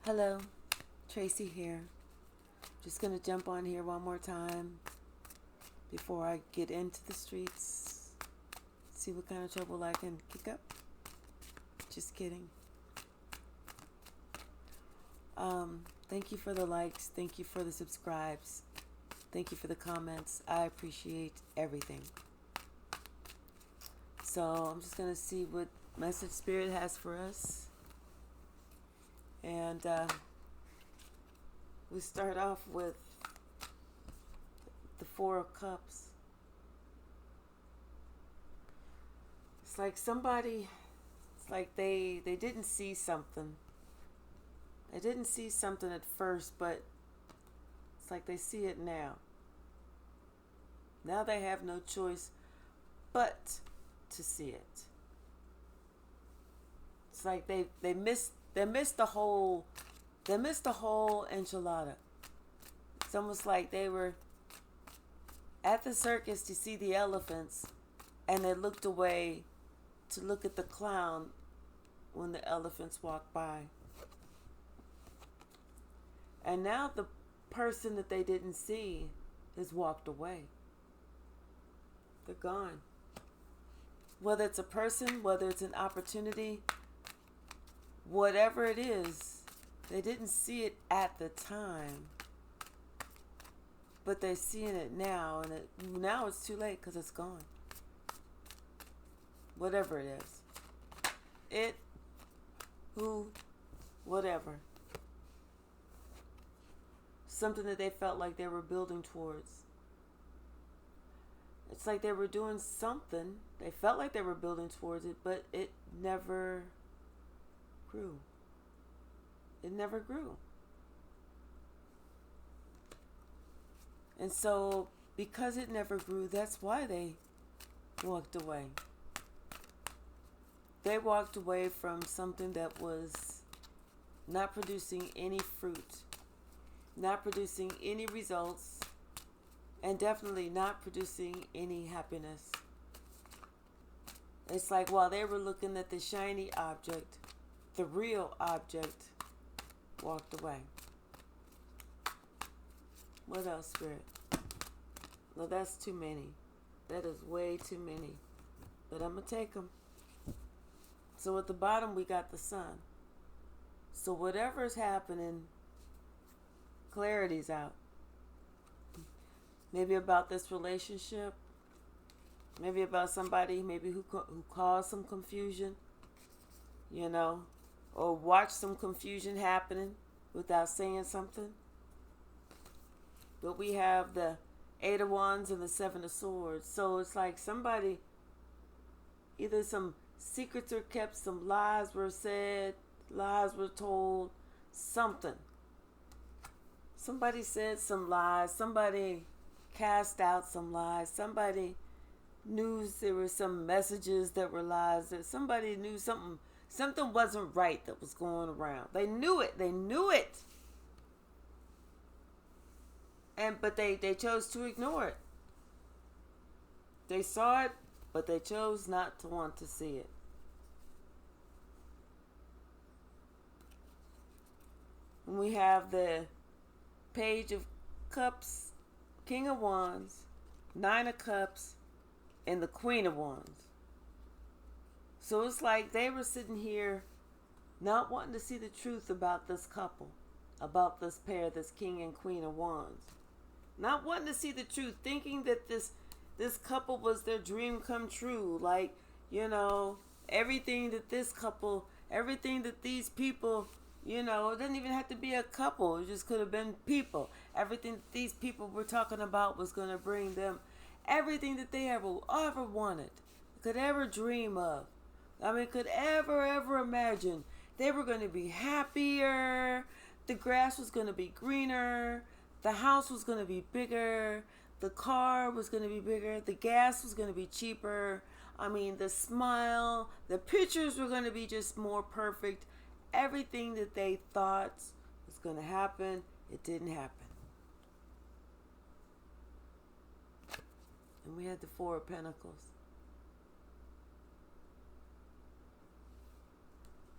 Hello, Tracy here. Just gonna jump on here one more time before I get into the streets. See what kind of trouble I can kick up. Just kidding. Thank you for the likes. Thank you for the subscribes. Thank you for the comments. I appreciate everything. So I'm just gonna see what message Spirit has for us. And we start off with the Four of Cups. It's like they didn't see something. They didn't see something at first, but it's like they see it now. Now they have no choice but to see it. It's like they missed the whole enchilada. It's almost like they were at the circus to see the elephants, and they looked away to look at the clown when the elephants walked by. And now the person that they didn't see has walked away. They're gone. Whether it's a person, whether it's an opportunity, whatever it is, they didn't see it at the time, but they're seeing it now, and now it's too late because it's gone. Whatever it is. It, who, whatever. Something that they felt like they were building towards. It's like they were doing something. They felt like they were building towards it, but it never grew. It never grew. And so, because it never grew, that's why they walked away. They walked away from something that was not producing any fruit, not producing any results, and definitely not producing any happiness. It's like while they were looking at the shiny object, the real object walked away. What else, Spirit? No, that's too many. That is way too many. But I'm going to take them. So at the bottom, we got the sun. So whatever's happening, clarity's out. Maybe about this relationship. Maybe about somebody maybe who caused some confusion. Or watched some confusion happening without saying something. But we have the Eight of Wands and the Seven of Swords. So it's like somebody, either some secrets were kept, some lies were said, lies were told, something. Somebody said some lies. Somebody cast out some lies. Somebody knew there were some messages that were lies. That somebody knew something wasn't right that was going around. They knew it. But they chose to ignore it. They saw it, but they chose not to want to see it. And we have the Page of Cups, King of Wands, Nine of Cups, and the Queen of Wands. So it's like they were sitting here not wanting to see the truth about this couple, about this pair, this King and Queen of Wands. Not wanting to see the truth, thinking that this couple was their dream come true. Like, everything that these people, it doesn't even have to be a couple. It just could have been people. Everything that these people were talking about was going to bring them everything that they ever wanted, could ever dream of. Could ever imagine. They were going to be happier. The grass was going to be greener. The house was going to be bigger. The car was going to be bigger. The gas was going to be cheaper. The smile. The pictures were going to be just more perfect. Everything that they thought was going to happen, it didn't happen. And we had the Four of Pentacles.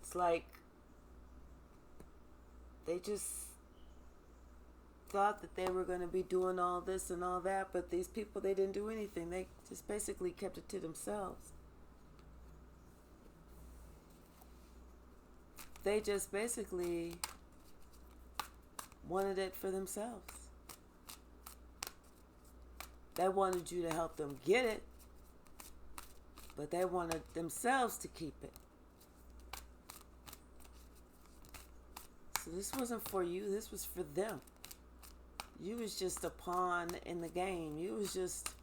It's like they just thought that they were going to be doing all this and all that, but these people, they didn't do anything. They just basically kept it to themselves. They just basically wanted it for themselves. They wanted you to help them get it, but they wanted themselves to keep it. So this wasn't for you, this was for them. You was just a pawn in the game. You was just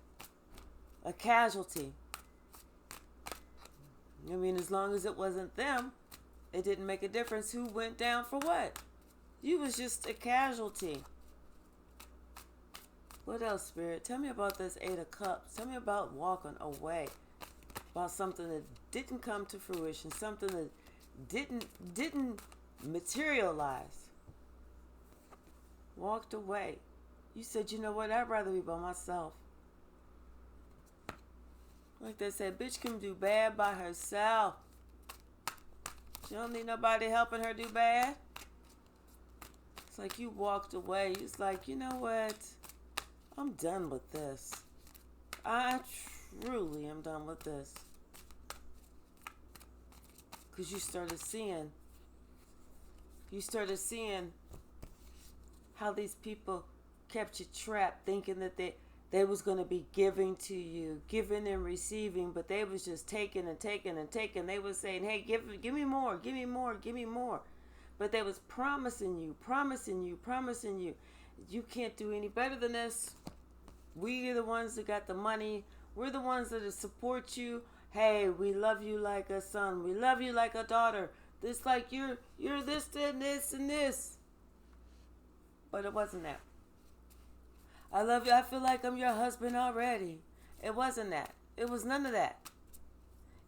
a casualty. I mean, as long as it wasn't them, it didn't make a difference who went down for what. You was just a casualty. What else, Spirit? Tell me about this Eight of Cups. Tell me about walking away. About something that didn't come to fruition. Something that didn't materialize. Walked away. You said, you know what? I'd rather be by myself. Like they said, bitch can do bad by herself. She don't need nobody helping her do bad. It's like you walked away. It's like, you know what? I'm done with this. I truly am done with this. Because you started seeing how these people kept you trapped, thinking that they was going to be giving to you, giving and receiving, but they was just taking and taking and taking. They was saying, hey, give me more, give me more, give me more. But they was promising you. You can't do any better than this. We are the ones that got the money. We're the ones that support you. Hey, we love you like a son. We love you like a daughter. This like you're this and this and this. But it wasn't that. I love you. I feel like I'm your husband already. It wasn't that. It was none of that.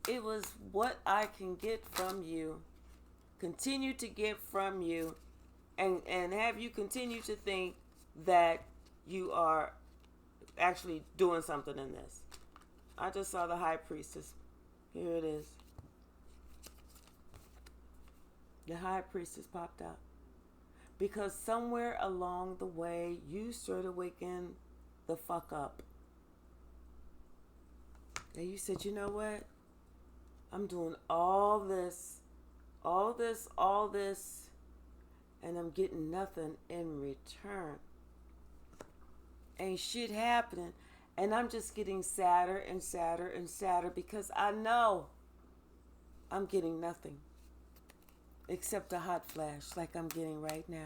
It was what I can get from you. Continue to get from you. And have you continue to think that you are actually doing something in this. I just saw the High Priestess. Here it is. The High Priestess popped out. Because somewhere along the way, you started waking the fuck up. And you said, you know what? I'm doing all this, and I'm getting nothing in return. Ain't shit happening. And I'm just getting sadder and sadder and sadder because I know I'm getting nothing. Except a hot flash like I'm getting right now.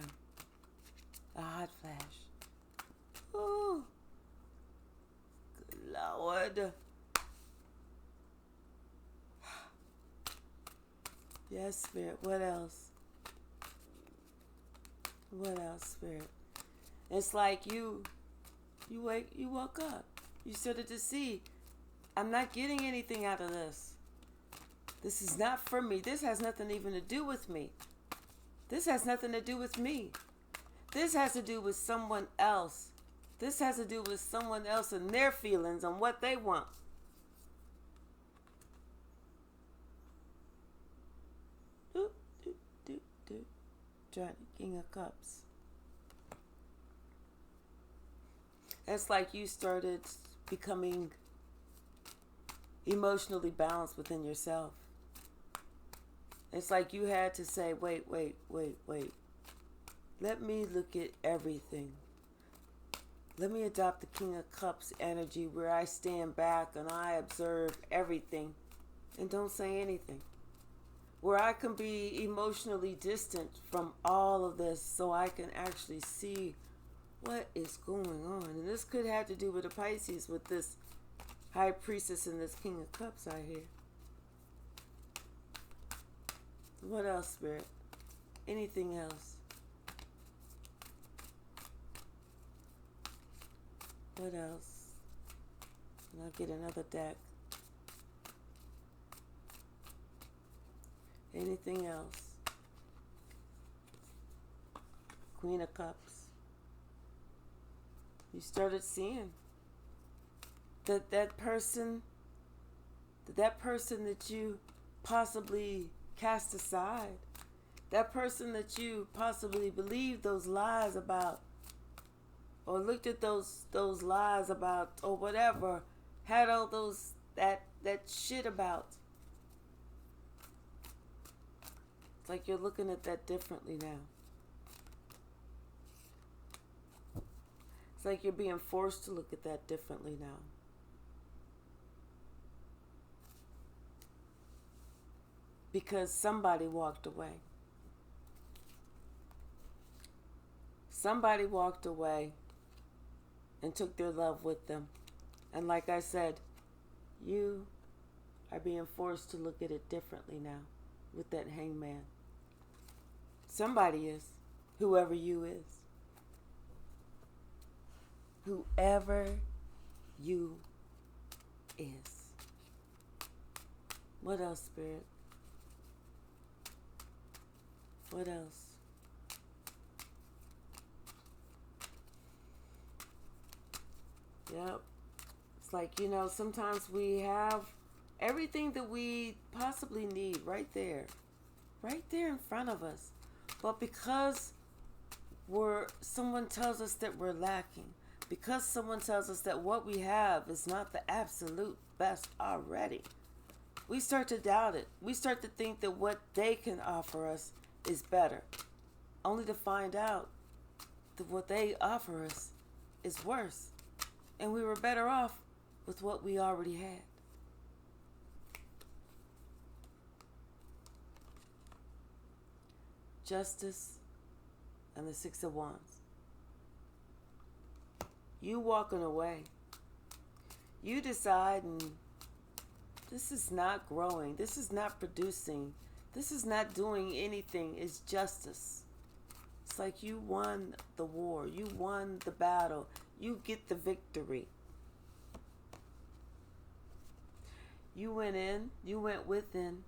A hot flash. Ooh. Good Lord. Yes, Spirit. What else? What else, Spirit? It's like you woke up. You started to see, I'm not getting anything out of this. This is not for me. This has nothing even to do with me. This has nothing to do with me. This has to do with someone else. This has to do with someone else and their feelings and what they want. Johnny, King of Cups. It's like you started becoming emotionally balanced within yourself. It's like you had to say, wait. Let me look at everything. Let me adopt the King of Cups energy where I stand back and I observe everything and don't say anything. Where I can be emotionally distant from all of this so I can actually see what is going on. And this could have to do with the Pisces with this High Priestess and this King of Cups out here. What else, Spirit? Anything else? What else? And I'll get another deck. Anything else? Queen of Cups. You started seeing that person that you possibly cast aside, That person that you possibly believed those lies about, or looked at those lies about, or whatever, had all those that shit about. It's like you're looking at that differently now. It's like you're being forced to look at that differently now. Because somebody walked away. Somebody walked away and took their love with them. And like I said, you are being forced to look at it differently now with that hangman. Somebody is. Whoever you is. Whoever you is. What else, Spirit? What else? Yep. It's like, sometimes we have everything that we possibly need right there in front of us. But because someone tells us that we're lacking, because someone tells us that what we have is not the absolute best already, we start to doubt it. We start to think that what they can offer us is better, only to find out that what they offer us is worse. And we were better off with what we already had. Justice and the Six of Wands. You walking away. You decide, and this is not growing. This is not producing. This is not doing anything. It's justice. It's like you won the war. You won the battle. You get the victory. You went within,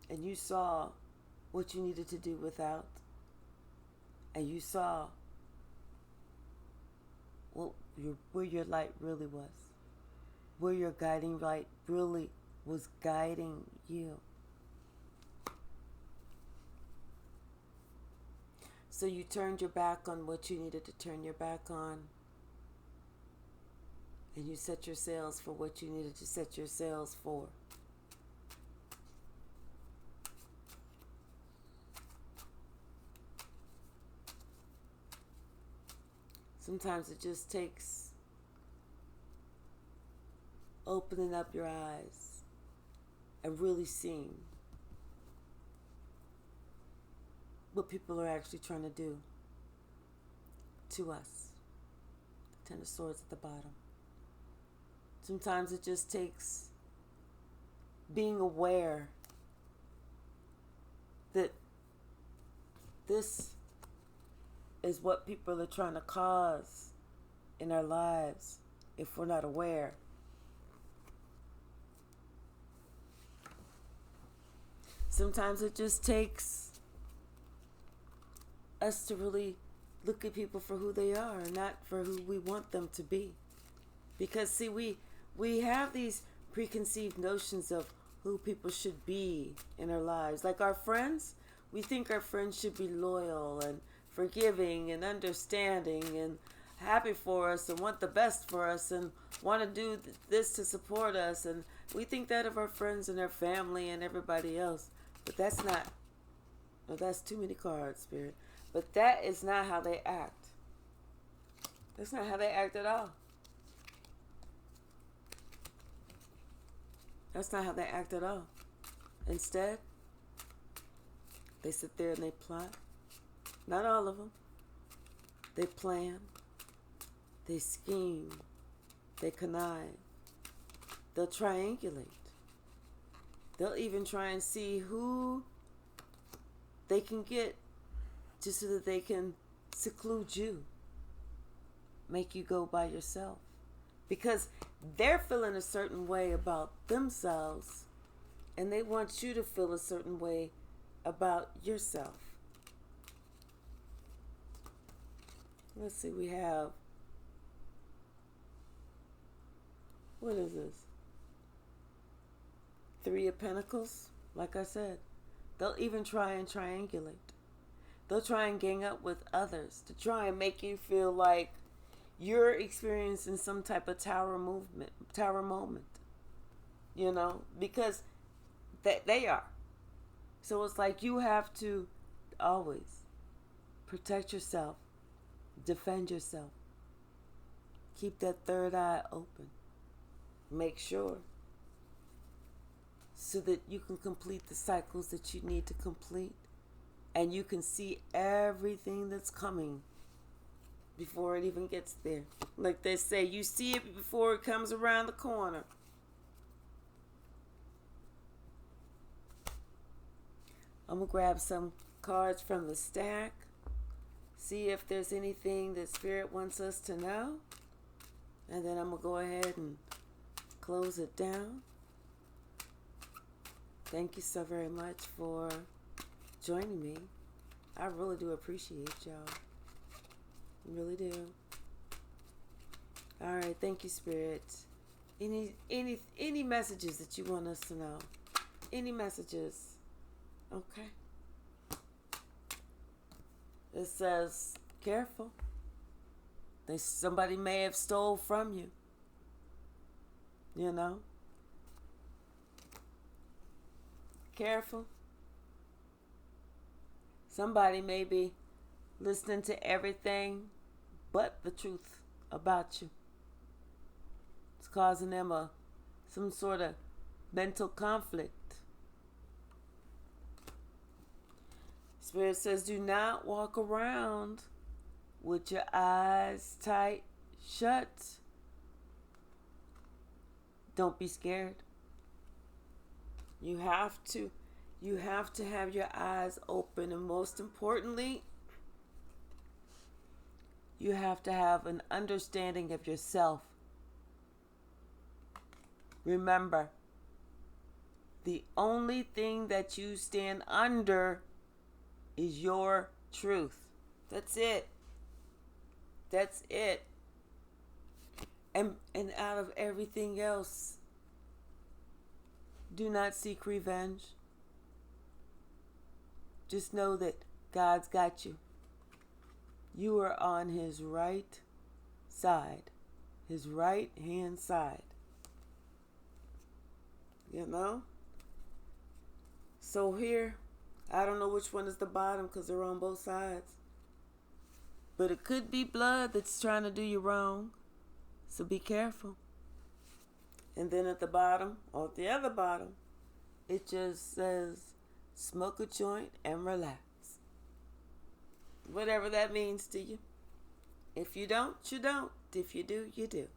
and you saw what you needed to do without. And you saw where your light really was. Where your guiding light really was guiding you. So you turned your back on what you needed to turn your back on. And you set your sails for what you needed to set your sails for. Sometimes it just takes opening up your eyes and really seeing what people are actually trying to do to us. The Ten of Swords at the bottom. Sometimes it just takes being aware that this is what people are trying to cause in our lives if we're not aware. Sometimes it just takes us to really look at people for who they are and not for who we want them to be. Because, see, we have these preconceived notions of who people should be in our lives. Like our friends, we think our friends should be loyal and forgiving and understanding and happy for us and want the best for us and want to do this to support us. And we think that of our friends and our family and everybody else. But that's not, well, that's too many cards, Spirit. But that is not how they act. That's not how they act at all. That's not how they act at all. Instead, they sit there and they plot. Not all of them. They plan. They scheme. They connive. They'll triangulate. They'll even try and see who they can get just so that they can seclude you. Make you go by yourself. Because they're feeling a certain way about themselves and they want you to feel a certain way about yourself. Let's see, we have, what is this? Three of Pentacles. Like I said, They'll even try and triangulate. They'll try and gang up with others to try and make you feel like you're experiencing some type of tower moment, because they are. So it's like you have to always protect yourself, defend yourself, keep that third eye open, make sure, so that you can complete the cycles that you need to complete, and you can see everything that's coming before it even gets there. Like they say, you see it before it comes around the corner. I'm going to grab some cards from the stack, see if there's anything that Spirit wants us to know, and then I'm going to go ahead and close it down. Thank you so very much for joining me. I really do appreciate y'all. Really do. All right, thank you, Spirit. Any messages that you want us to know? Any messages? Okay. It says, careful. Somebody may have stole from you. Careful. Somebody may be listening to everything but the truth about you. It's causing them some sort of mental conflict. Spirit says, do not walk around with your eyes tight shut. Don't be scared. You have to have your eyes open, and most importantly, you have to have an understanding of yourself. Remember, the only thing that you stand under is your truth. That's it. That's it. And out of everything else, do not seek revenge. Just know that God's got you. You are on his right side, his right hand side. So here, I don't know which one is the bottom because they're on both sides. But it could be blood that's trying to do you wrong. So be careful. And then at the bottom, or at the other bottom, it just says, smoke a joint and relax. Whatever that means to you. If you don't, you don't. If you do, you do.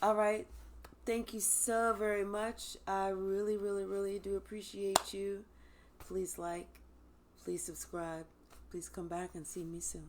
All right. Thank you so very much. I really, really, really do appreciate you. Please like, please subscribe. Please come back and see me soon.